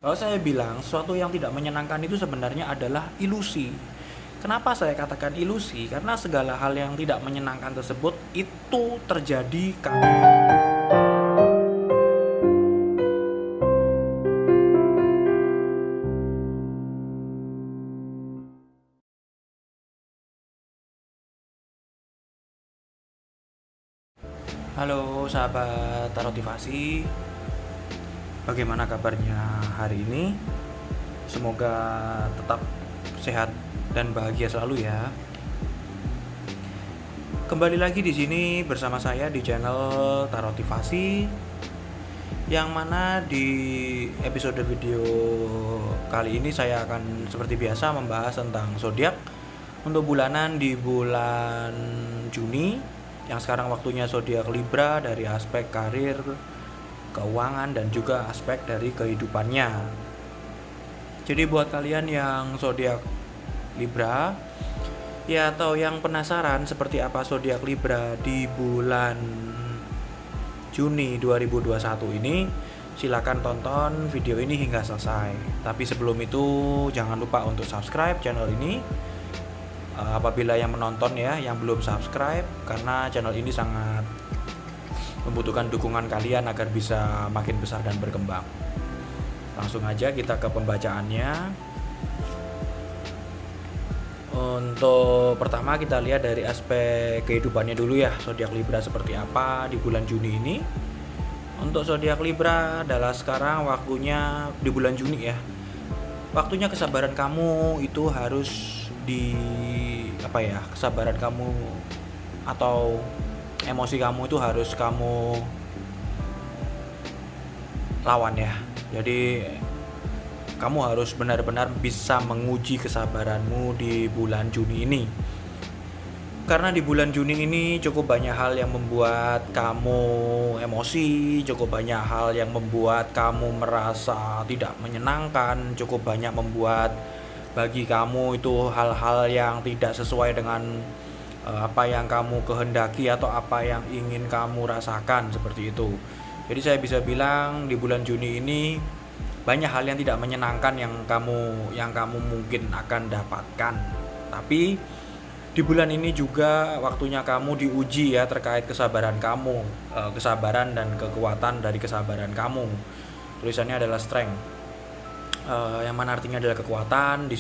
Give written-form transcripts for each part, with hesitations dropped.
Kalau saya bilang sesuatu yang tidak menyenangkan itu sebenarnya adalah ilusi. Kenapa saya katakan ilusi? Karena segala hal yang tidak menyenangkan tersebut itu terjadi. Halo sahabat Tarotivasi, bagaimana kabarnya hari ini? Semoga tetap sehat dan bahagia selalu ya. Kembali lagi di sini bersama saya di channel Tarotivasi, yang mana di episode video kali ini saya akan seperti biasa membahas tentang zodiak untuk bulanan di bulan Juni, yang sekarang waktunya zodiak Libra dari aspek karir, keuangan, dan juga aspek dari kehidupannya. Jadi buat kalian yang zodiak Libra ya, atau yang penasaran seperti apa zodiak Libra di bulan Juni 2021 ini, silakan tonton video ini hingga selesai. Tapi sebelum itu jangan lupa untuk subscribe channel ini apabila yang menonton ya, yang belum subscribe, karena channel ini sangat membutuhkan dukungan kalian agar bisa makin besar dan berkembang. Langsung aja kita ke pembacaannya. Untuk pertama kita lihat dari aspek kehidupannya dulu ya, zodiak Libra seperti apa di bulan Juni ini. Untuk zodiak Libra adalah sekarang waktunya di bulan Juni ya. Waktunya kesabaran kamu itu harus kesabaran kamu atau emosi kamu itu harus kamu lawan ya. Jadi kamu harus benar-benar bisa menguji kesabaranmu di bulan Juni ini. Karena di bulan Juni ini cukup banyak hal yang membuat kamu emosi, cukup banyak hal yang membuat kamu merasa tidak menyenangkan, cukup banyak membuat bagi kamu itu hal-hal yang tidak sesuai dengan apa yang kamu kehendaki atau apa yang ingin kamu rasakan, seperti itu. Jadi saya bisa bilang di bulan Juni ini banyak hal yang tidak menyenangkan yang kamu mungkin akan dapatkan. Tapi di bulan ini juga waktunya kamu diuji ya, terkait kesabaran kamu, kesabaran dan kekuatan dari kesabaran kamu. Tulisannya adalah strength, yang mana artinya adalah kekuatan. Di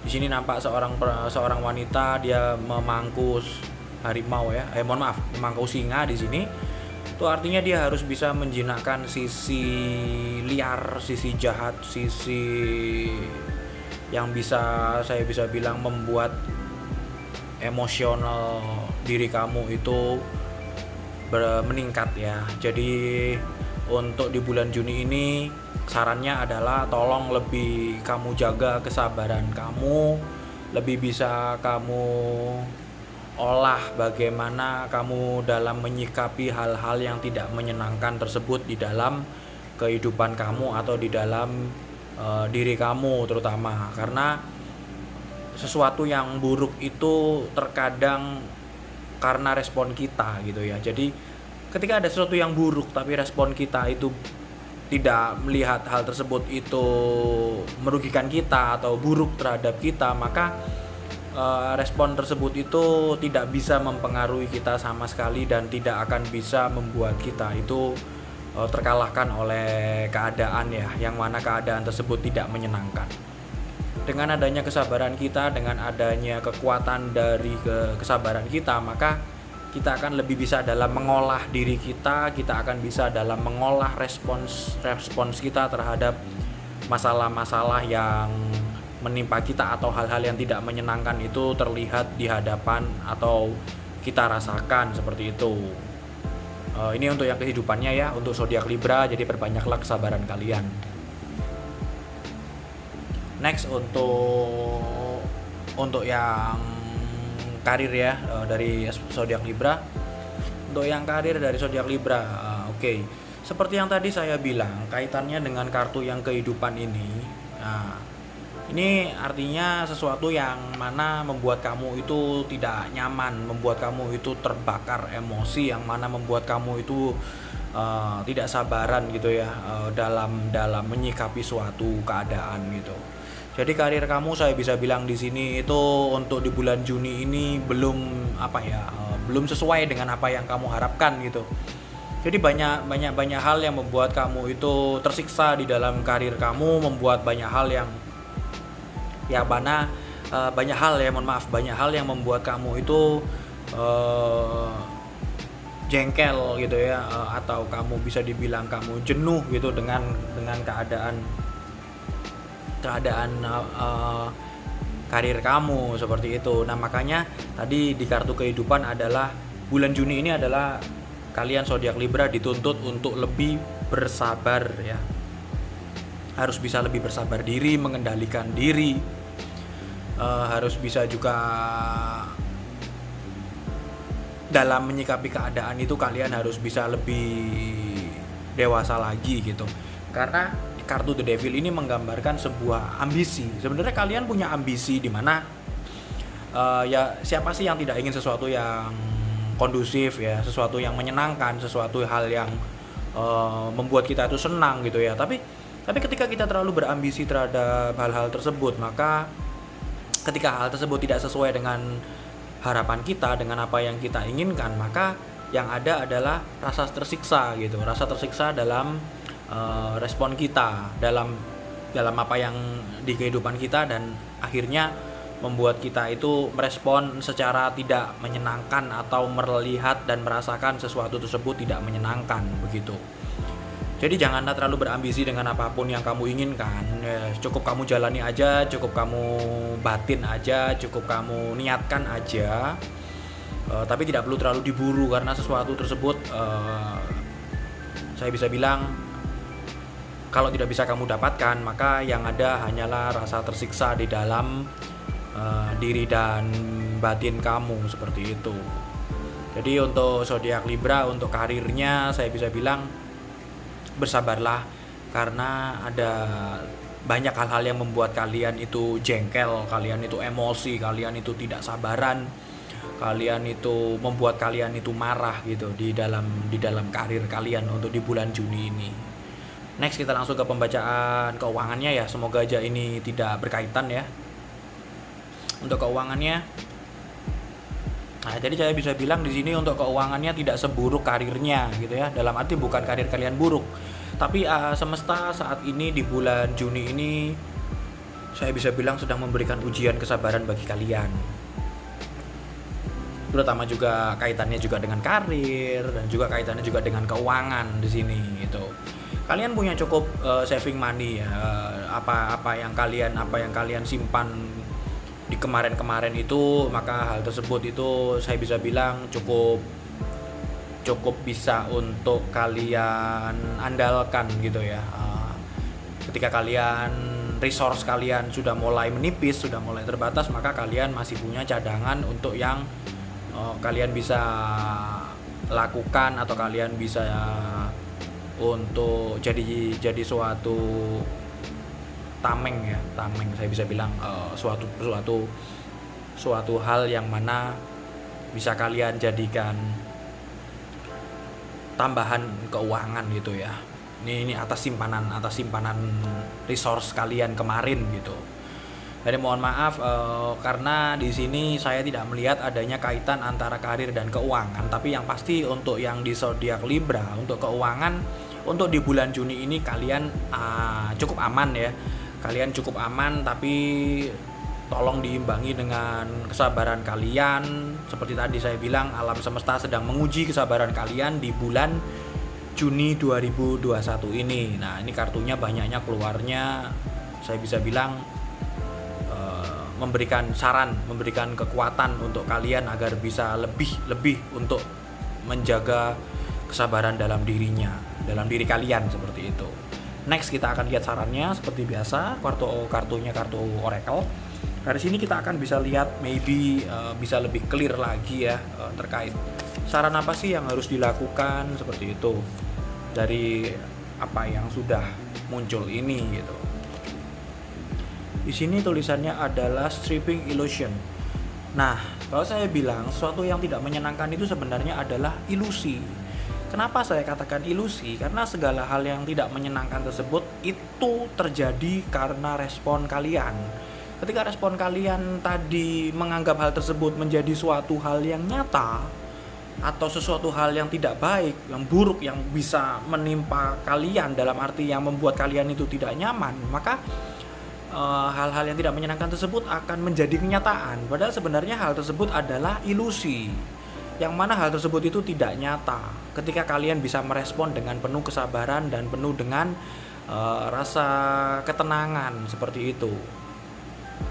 sini nampak seorang wanita, dia memangku harimau ya, memangku singa di sini. Itu artinya dia harus bisa menjinakkan sisi liar, sisi jahat, sisi yang saya bisa bilang membuat emosional diri kamu itu meningkat ya. Jadi untuk di bulan Juni ini sarannya adalah tolong lebih kamu jaga kesabaran kamu, lebih bisa kamu olah bagaimana kamu dalam menyikapi hal-hal yang tidak menyenangkan tersebut di dalam kehidupan kamu atau di dalam diri kamu terutama. Karena sesuatu yang buruk itu terkadang karena respon kita gitu ya. Jadi ketika ada sesuatu yang buruk tapi respon kita itu tidak melihat hal tersebut itu merugikan kita atau buruk terhadap kita, maka respon tersebut itu tidak bisa mempengaruhi kita sama sekali dan tidak akan bisa membuat kita itu terkalahkan oleh keadaan ya, yang mana keadaan tersebut tidak menyenangkan. Dengan adanya kesabaran kita, dengan adanya kekuatan dari kesabaran kita, maka kita akan lebih bisa dalam mengolah diri kita akan bisa dalam mengolah respons kita terhadap masalah-masalah yang menimpa kita atau hal-hal yang tidak menyenangkan itu terlihat di hadapan atau kita rasakan, seperti itu. Ini untuk yang kehidupannya ya, untuk zodiak Libra. Jadi perbanyaklah kesabaran kalian. Next untuk yang karir ya, dari zodiak Libra. Untuk yang karir dari zodiak Libra, oke. Seperti yang tadi saya bilang, kaitannya dengan kartu yang kehidupan ini. Nah, ini artinya sesuatu yang mana membuat kamu itu tidak nyaman, membuat kamu itu terbakar emosi, yang mana membuat kamu itu tidak sabaran gitu ya, dalam menyikapi suatu keadaan gitu. Jadi karir kamu saya bisa bilang di sini itu untuk di bulan Juni ini belum sesuai dengan apa yang kamu harapkan gitu. Jadi banyak hal yang membuat kamu itu tersiksa di dalam karir kamu, membuat banyak hal yang banyak hal yang membuat kamu itu jengkel gitu ya, atau kamu bisa dibilang kamu jenuh gitu dengan keadaan karir kamu seperti itu. Nah makanya tadi di kartu kehidupan adalah bulan Juni ini adalah kalian zodiak Libra dituntut untuk lebih bersabar ya, harus bisa lebih bersabar diri, mengendalikan diri, harus bisa juga dalam menyikapi keadaan itu kalian harus bisa lebih dewasa lagi gitu. Karena kartu The Devil ini menggambarkan sebuah ambisi. Sebenarnya kalian punya ambisi di mana ya siapa sih yang tidak ingin sesuatu yang kondusif ya, sesuatu yang menyenangkan, sesuatu hal yang membuat kita itu senang gitu ya. Tapi ketika kita terlalu berambisi terhadap hal-hal tersebut, maka ketika hal tersebut tidak sesuai dengan harapan kita, dengan apa yang kita inginkan, maka yang ada adalah rasa tersiksa gitu, rasa tersiksa dalam respon kita, dalam apa yang di kehidupan kita, dan akhirnya membuat kita itu merespon secara tidak menyenangkan atau melihat dan merasakan sesuatu tersebut tidak menyenangkan begitu. Jadi janganlah terlalu berambisi dengan apapun yang kamu inginkan. Ya, cukup kamu jalani aja, cukup kamu batin aja, cukup kamu niatkan aja. Tapi tidak perlu terlalu diburu, karena sesuatu tersebut saya bisa bilang kalau tidak bisa kamu dapatkan, maka yang ada hanyalah rasa tersiksa di dalam diri dan batin kamu seperti itu. Jadi untuk zodiak Libra, untuk karirnya saya bisa bilang bersabarlah, karena ada banyak hal-hal yang membuat kalian itu jengkel, kalian itu emosi, kalian itu tidak sabaran, kalian itu membuat kalian itu marah gitu di dalam karir kalian untuk di bulan Juni ini. Next kita langsung ke pembacaan keuangannya ya, semoga aja ini tidak berkaitan ya. Untuk keuangannya, nah jadi saya bisa bilang di sini untuk keuangannya tidak seburuk karirnya gitu ya. Dalam arti bukan karir kalian buruk, tapi semesta saat ini di bulan Juni ini saya bisa bilang sedang memberikan ujian kesabaran bagi kalian. Terutama juga kaitannya juga dengan karir dan juga kaitannya juga dengan keuangan di sini gitu. Kalian punya cukup saving money ya, apa yang kalian simpan di kemarin itu, maka hal tersebut itu saya bisa bilang cukup bisa untuk kalian andalkan gitu ya. Ketika resource kalian sudah mulai menipis, sudah mulai terbatas, maka kalian masih punya cadangan untuk yang kalian bisa lakukan, atau kalian bisa untuk jadi suatu tameng saya bisa bilang suatu hal yang mana bisa kalian jadikan tambahan keuangan gitu ya. Ini atas simpanan resource kalian kemarin gitu. Jadi mohon maaf karena di sini saya tidak melihat adanya kaitan antara karir dan keuangan, tapi yang pasti untuk yang di zodiak Libra, untuk keuangan untuk di bulan Juni ini kalian cukup aman ya. Kalian cukup aman, tapi tolong diimbangi dengan kesabaran kalian. Seperti tadi saya bilang, alam semesta sedang menguji kesabaran kalian di bulan Juni 2021 ini. Nah, ini kartunya banyaknya keluarnya, saya bisa bilang memberikan saran, memberikan kekuatan untuk kalian agar bisa lebih untuk menjaga kesabaran dalam diri kalian seperti itu. Next kita akan lihat sarannya seperti biasa, kartunya kartu oracle. Dari sini kita akan bisa lihat bisa lebih clear lagi ya terkait saran apa sih yang harus dilakukan seperti itu dari apa yang sudah muncul ini gitu. Di sini tulisannya adalah stripping illusion. Nah, kalau saya bilang sesuatu yang tidak menyenangkan itu sebenarnya adalah ilusi. Kenapa saya katakan ilusi? Karena segala hal yang tidak menyenangkan tersebut itu terjadi karena respon kalian. Ketika respon kalian tadi menganggap hal tersebut menjadi suatu hal yang nyata atau sesuatu hal yang tidak baik, yang buruk, yang bisa menimpa kalian dalam arti yang membuat kalian itu tidak nyaman, maka hal-hal yang tidak menyenangkan tersebut akan menjadi kenyataan. Padahal sebenarnya hal tersebut adalah ilusi, yang mana hal tersebut itu tidak nyata. Ketika kalian bisa merespon dengan penuh kesabaran dan penuh dengan rasa ketenangan seperti itu.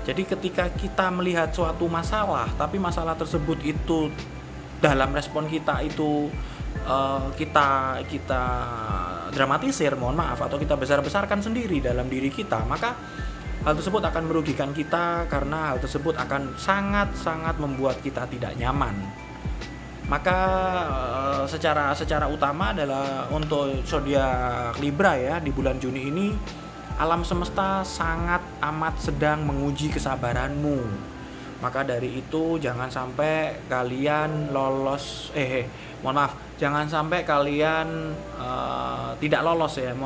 Jadi ketika kita melihat suatu masalah, tapi masalah tersebut itu dalam respon kita itu kita dramatisir, mohon maaf, atau kita besar-besarkan sendiri dalam diri kita, maka hal tersebut akan merugikan kita karena hal tersebut akan sangat-sangat membuat kita tidak nyaman. Maka secara utama adalah untuk zodiak Libra ya, di bulan Juni ini alam semesta sangat amat sedang menguji kesabaranmu. Maka dari itu jangan sampai kalian jangan sampai kalian tidak lolos ya,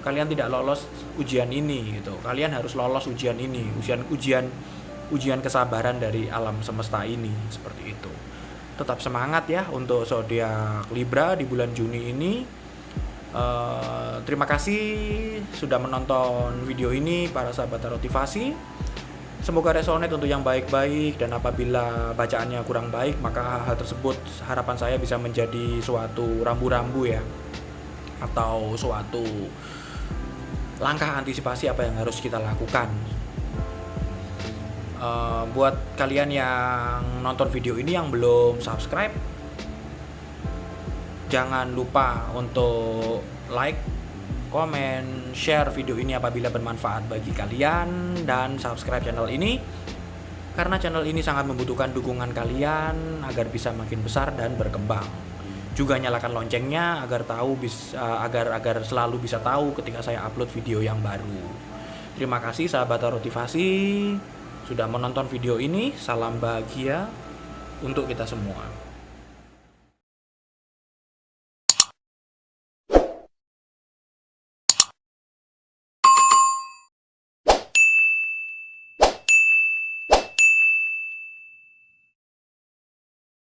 kalian tidak lolos ujian ini gitu. Kalian harus lolos ujian ini, ujian kesabaran dari alam semesta ini, seperti itu. Tetap semangat ya untuk zodiak Libra di bulan Juni ini. Terima kasih sudah menonton video ini para sahabat Tarotivasi. Semoga resonate untuk yang baik-baik, dan apabila bacaannya kurang baik maka hal tersebut harapan saya bisa menjadi suatu rambu-rambu ya, atau suatu langkah antisipasi apa yang harus kita lakukan. Buat kalian yang nonton video ini yang belum subscribe, jangan lupa untuk like, komen, share video ini apabila bermanfaat bagi kalian, dan subscribe channel ini karena channel ini sangat membutuhkan dukungan kalian agar bisa makin besar dan berkembang. Juga nyalakan loncengnya agar agar selalu bisa tahu ketika saya upload video yang baru. Terima kasih sahabat Tarotivasi sudah menonton video ini. Salam bahagia untuk kita semua.